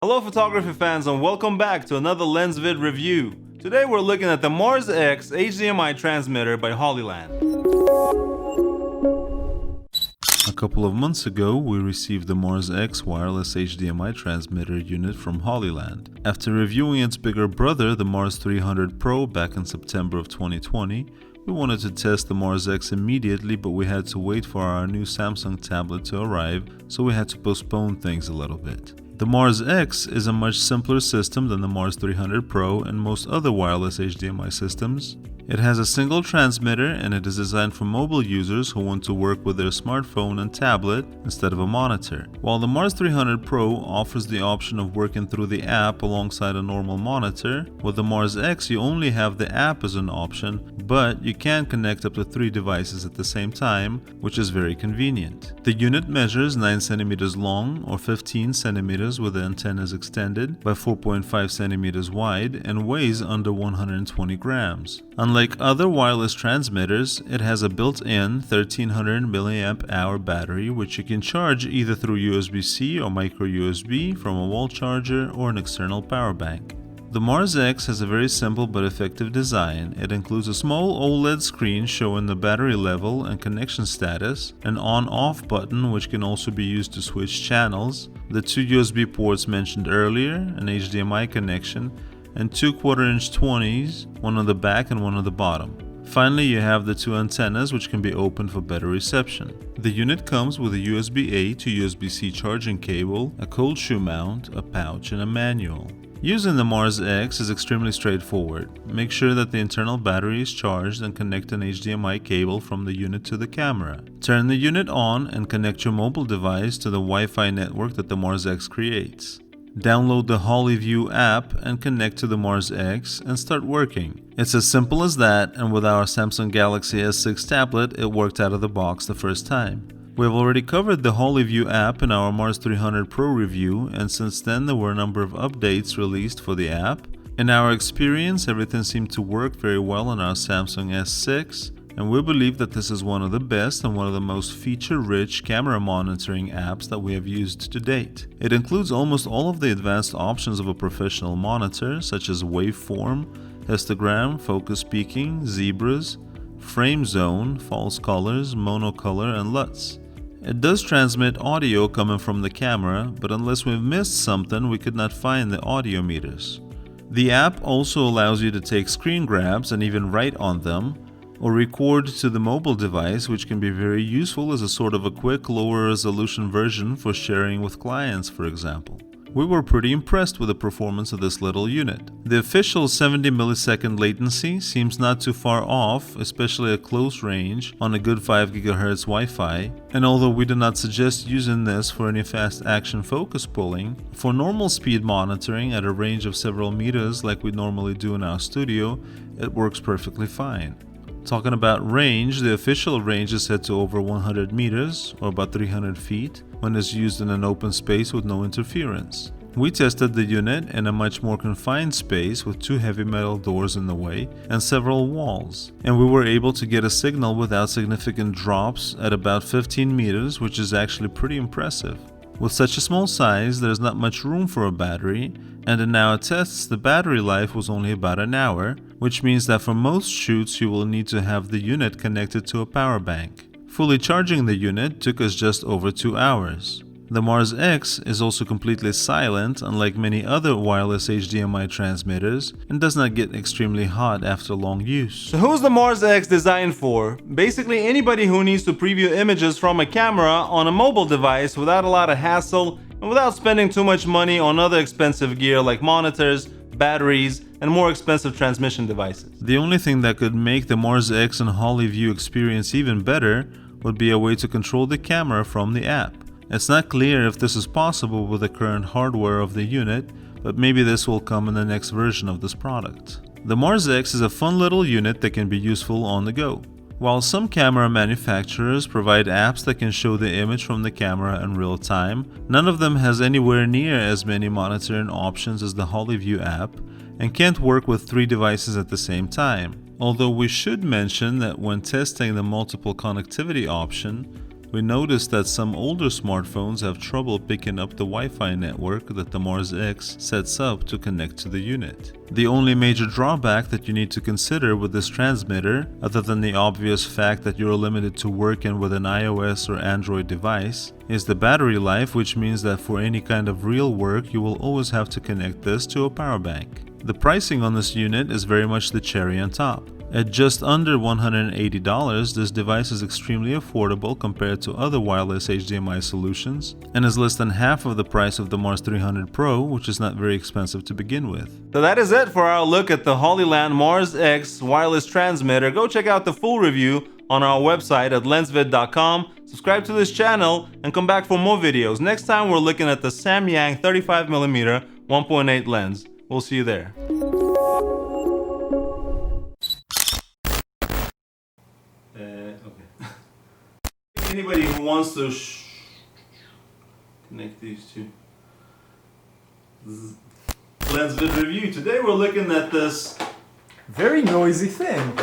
Hello photography fans and welcome back to another LensVid review. Today we're looking at the Mars X HDMI transmitter by Hollyland. A couple of months ago, we received the Mars X wireless HDMI transmitter unit from Hollyland. After reviewing its bigger brother, the Mars 300 Pro, back in September of 2020, we wanted to test the Mars X immediately, but we had to wait for our new Samsung tablet to arrive, so we had to postpone things a little bit. The Mars X is a much simpler system than the Mars 300 Pro and most other wireless HDMI systems. It has a single transmitter and it is designed for mobile users who want to work with their smartphone and tablet instead of a monitor. While the Mars 300 Pro offers the option of working through the app alongside a normal monitor, with the Mars X you only have the app as an option, but you can connect up to 3 devices at the same time, which is very convenient. The unit measures 9 cm long or 15 cm with the antennas extended by 4.5 cm wide and weighs under 120 grams. Unlike other wireless transmitters, it has a built-in 1300 mAh battery which you can charge either through USB-C or micro USB from a wall charger or an external power bank. The Mars X has a very simple but effective design. It includes a small OLED screen showing the battery level and connection status, an on-off button which can also be used to switch channels, the 2 USB ports mentioned earlier, an HDMI connection, and 2 1/4-inch 20s, one on the back and one on the bottom. Finally, you have the 2 antennas which can be opened for better reception. The unit comes with a USB-A to USB-C charging cable, a cold shoe mount, a pouch, and a manual. Using the Mars X is extremely straightforward. Make sure that the internal battery is charged and connect an HDMI cable from the unit to the camera. Turn the unit on and connect your mobile device to the Wi-Fi network that the Mars X creates. Download the Holyview app and connect to the Mars X and start working. It's as simple as that, and with our Samsung Galaxy S6 tablet, it worked out of the box the first time. We have already covered the Holyview app in our Mars 300 Pro review, and since then there were a number of updates released for the app. In our experience, everything seemed to work very well on our Samsung S6, and we believe that this is one of the best and one of the most feature-rich camera monitoring apps that we have used to date. It includes almost all of the advanced options of a professional monitor, such as waveform, histogram, focus peaking, zebras, frame zone, false colors, monocolor, and LUTs. It does transmit audio coming from the camera, but unless we've missed something, we could not find the audio meters. The app also allows you to take screen grabs and even write on them, or record to the mobile device, which can be very useful as a sort of a quick, lower resolution version for sharing with clients, for example. We were pretty impressed with the performance of this little unit. The official 70 millisecond latency seems not too far off, especially at close range on a good 5 GHz Wi-Fi, and although we do not suggest using this for any fast action focus pulling, for normal speed monitoring at a range of several meters like we normally do in our studio, it works perfectly fine. Talking about range, the official range is set to over 100 meters, or about 300 feet, when it's used in an open space with no interference. We tested the unit in a much more confined space with 2 heavy metal doors in the way and several walls, and we were able to get a signal without significant drops at about 15 meters, which is actually pretty impressive. With such a small size, there's not much room for a battery, and in our tests the battery life was only about an hour, which means that for most shoots you will need to have the unit connected to a power bank. Fully charging the unit took us just over 2 hours. The Mars X is also completely silent, unlike many other wireless HDMI transmitters, and does not get extremely hot after long use. So who's the Mars X designed for? Basically anybody who needs to preview images from a camera on a mobile device without a lot of hassle and without spending too much money on other expensive gear like monitors, batteries, and more expensive transmission devices. The only thing that could make the Mars X and Holyview experience even better would be a way to control the camera from the app. It's not clear if this is possible with the current hardware of the unit, but maybe this will come in the next version of this product. The Mars X is a fun little unit that can be useful on the go. While some camera manufacturers provide apps that can show the image from the camera in real time, none of them has anywhere near as many monitoring options as the Holyview app and can't work with 3 devices at the same time. Although we should mention that when testing the multiple connectivity option, We noticed that some older smartphones have trouble picking up the Wi-Fi network that the Mars X sets up to connect to the unit. The only major drawback that you need to consider with this transmitter, other than the obvious fact that you're limited to working with an iOS or Android device, is the battery life, which means that for any kind of real work you will always have to connect this to a power bank. The pricing on this unit is very much the cherry on top. At just under $180, this device is extremely affordable compared to other wireless HDMI solutions, and is less than half of the price of the Mars 300 Pro, which is not very expensive to begin with. So that is it for our look at the Hollyland Mars X wireless transmitter. Go check out the full review on our website at lensvid.com. Subscribe to this channel and come back for more videos. Next time we're looking at the Samyang 35mm 1.8 lens. We'll see you there. Anybody who wants to connect these two. LensVid review. Today we're looking at this very noisy thing.